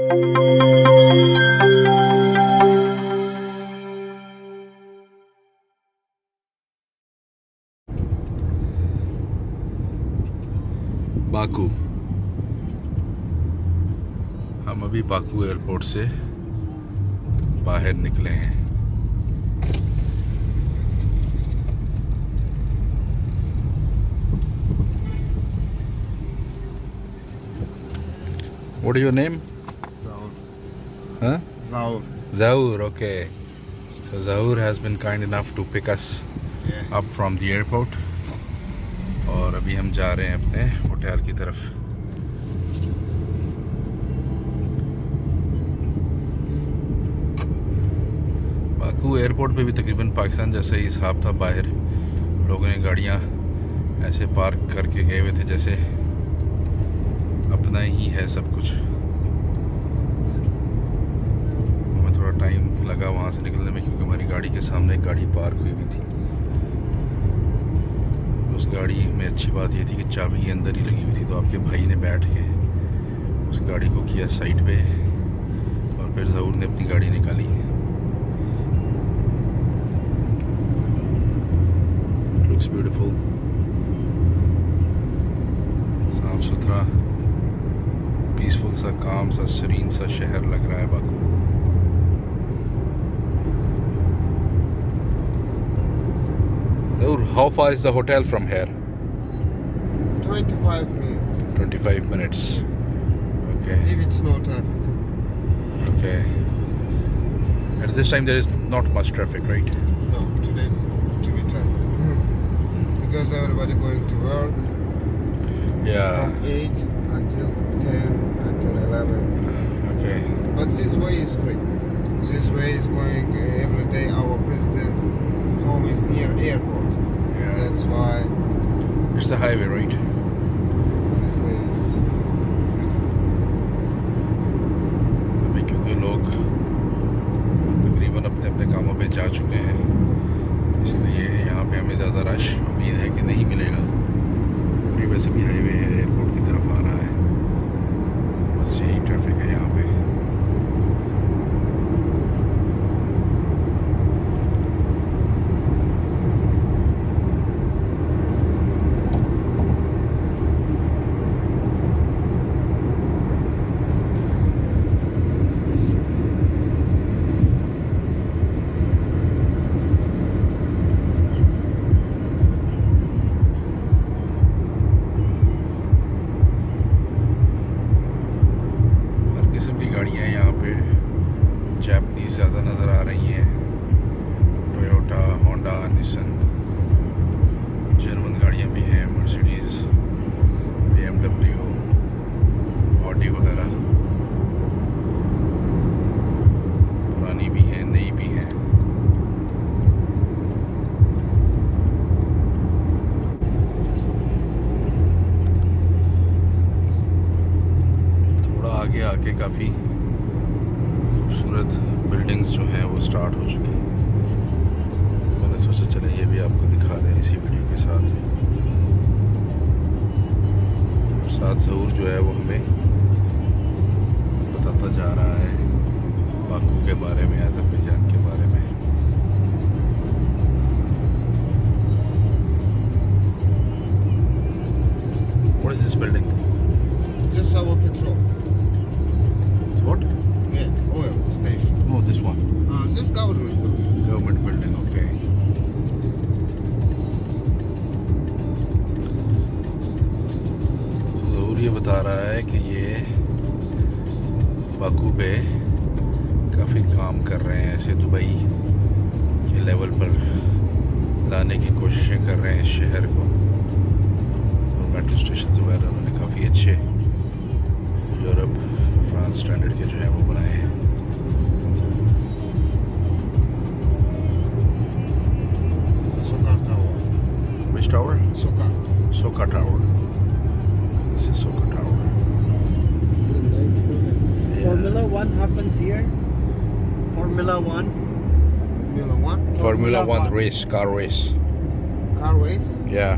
Baku. हम अभी Baku airport से बाहर निकले हैं। What is your name? Zaur. Huh? Zaur. Zaur, okay. So Zaur has been kind enough to pick us up from the airport. और अभी हम जा रहे हैं अपने होटल की तरफ। बाकू एयरपोर्ट पे भी तकरीबन पाकिस्तान जैसा ही हिसाब था। बाहर लोगों ने गाड़ियाँ ऐसे पार्क करके गए हुए थे जैसे अपना ही है सब कुछ। हमें थोड़ा टाइम लगा वहाँ से निकलने में क्योंकि हमारी गाड़ी के सामने एक गाड़ी पार्क हुई हुई थी। उस गाड़ी में अच्छी बात ये थी कि चाबी अंदर ही लगी हुई थी, तो आपके भाई ने बैठ के उस गाड़ी को किया साइड पे और फिर ज़हूर ने अपनी गाड़ी निकाली। लुक्स ब्यूटीफुल, साफ सुथरा, पीसफुल सा, काम सा, सीरीन सा शहर लग रहा है Baku. How far is the hotel from here? 25 minutes. 25 minutes. Okay. If it's no traffic. Okay. At this time there is not much traffic, right? No, today to be traffic. Because everybody going to work. Yeah. From 8 until 10 until 11. Okay. But this way is free. This way is going every day. Our president's home is near airport. Yeah. That's why. It's the highway, right? This way is. अभी क्योंकि लोग तकरीबन अपने अपने कामों पे जा चुके हैं, इसलिए यहाँ पे हमें ज़्यादा रश उम्मीद है कि नहीं मिलेगा। और ये वैसे भी हाईवे है, एयरपोर्ट की तरफ आ रहा है, बस यही ट्रैफिक है यहाँ पे। गाड़ियाँ यहाँ पे जापानीज ज़्यादा नज़र आ रही हैं। टोयोटा, होंडा, निसन, जर्मन गाड़ियाँ भी हैं, मर्सिडीज़, BMW, ऑडी वगैरह, पुरानी भी हैं, नई भी हैं। थोड़ा आगे आके काफ़ी खूबसूरत बिल्डिंग्स जो हैं वो स्टार्ट हो चुकी हैं। मैंने सोचा चले ये भी आपको दिखा दें इसी वीडियो के साथ। और साथ ज़हूर जो है वो हमें बताता जा रहा है बाकू के बारे में, अज़रबैजान के बारे में। What is this building? Just our petrol. What? Yeah, oil station. Oh, this one. This government building. Government building, okay. तो ज़रूर ये बता रहा है कि ये बाकू पे काफ़ी काम कर रहे हैं, ऐसे दुबई के लेवल पर लाने की कोशिशें कर रहे हैं इस शहर को। और मेट्रो स्टेशन वगैरह उन्होंने काफ़ी अच्छे यूरोप, फ्रांस स्टैंडर्ड के जो हैं वो बनाए हैं। Which tower? Soka Tower. This is Soka Tower. Yeah. Formula 1 happens here. Formula 1. Formula 1 race, car race. Car race? Yeah.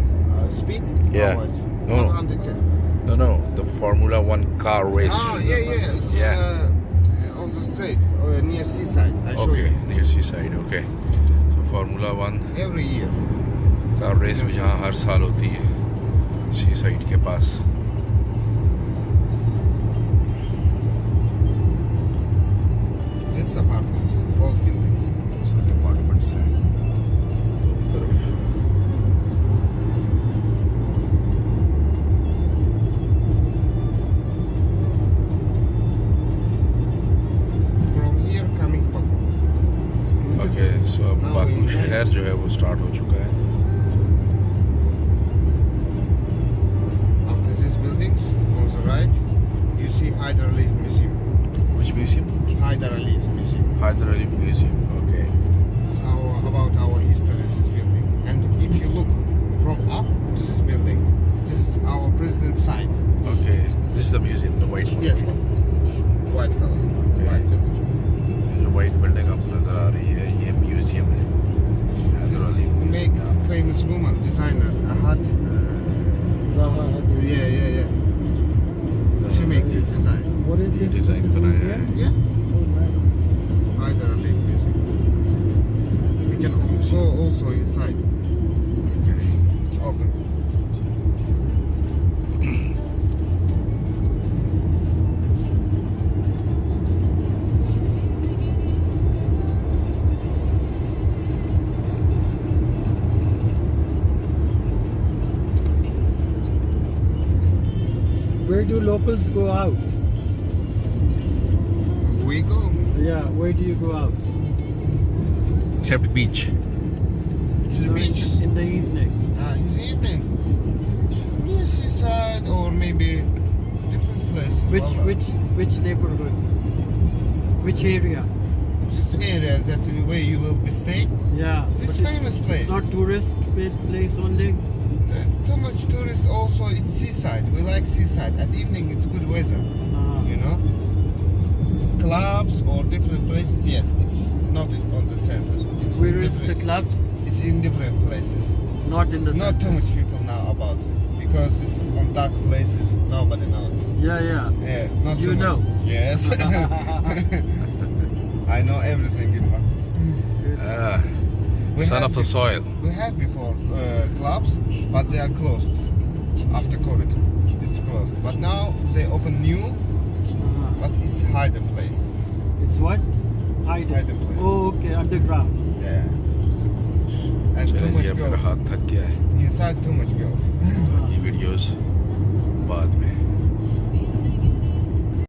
Speed? Yeah. How much? No. 110. No, the Formula 1 car race. Yeah. It's Yeah. seaside. I show Okay, you. near seaside. Okay. So Formula 1 Every year. Car race भी यहाँ हर साल होती है seaside के पास. This apartments, all buildings. सारे apartments हैं दोनों तरफ. From here coming Baku. Okay so अब Now बाकू we- शहर जो है वो स्टार्ट हो चुका है. After these buildings, on the right, you see Hyder Aliyev Museum. Which museum? Hyder Aliyev Museum. Hyder Aliyev Museum. Okay. It's about our history, this building. And if you look from up to this building, this is our president's sign. Okay. This is the museum, the white one. Yes, white color. Okay. White. जो white building आपको नजर आ रही है ये museum है. Hyder Aliyev To make Museum. famous woman designer a hat. Zaha Hadid. Yeah. She makes this design. What is this? Design This is बनाया museum? है. Yeah, Oh, nice. Hyder Aliyev Museum. You can go also inside. It's open. Where do locals go out? We go. Yeah, where do you go out? Except beach. To the No, beach. in the evening. In the evening. Near seaside or maybe different places. Which neighborhood? Which area? This area that where you will be staying. Yeah. This but famous place. It's not tourist place only. Too much tourists also. It's seaside. We like seaside. At evening it's good weather. You know. Clubs or different places. Yes, it's not on the center. It's Where in is the different. clubs? It's in different places. Not in the Not too center. much people know about this because it's on dark places. Nobody knows it. Yeah. Yeah, not You too much. know. Yes. I know everything in Baku. Ah, We son had of the before- soil. We had before clubs, but they are closed after COVID. It's closed. But now they open new, but it's hidden place. It's what? Hidden. Hidden place. Oh, okay, underground. Yeah. And too चलिए much अब मेरा girls. हाथ थक गया है. Inside too much girls. बाकी videos बाद में.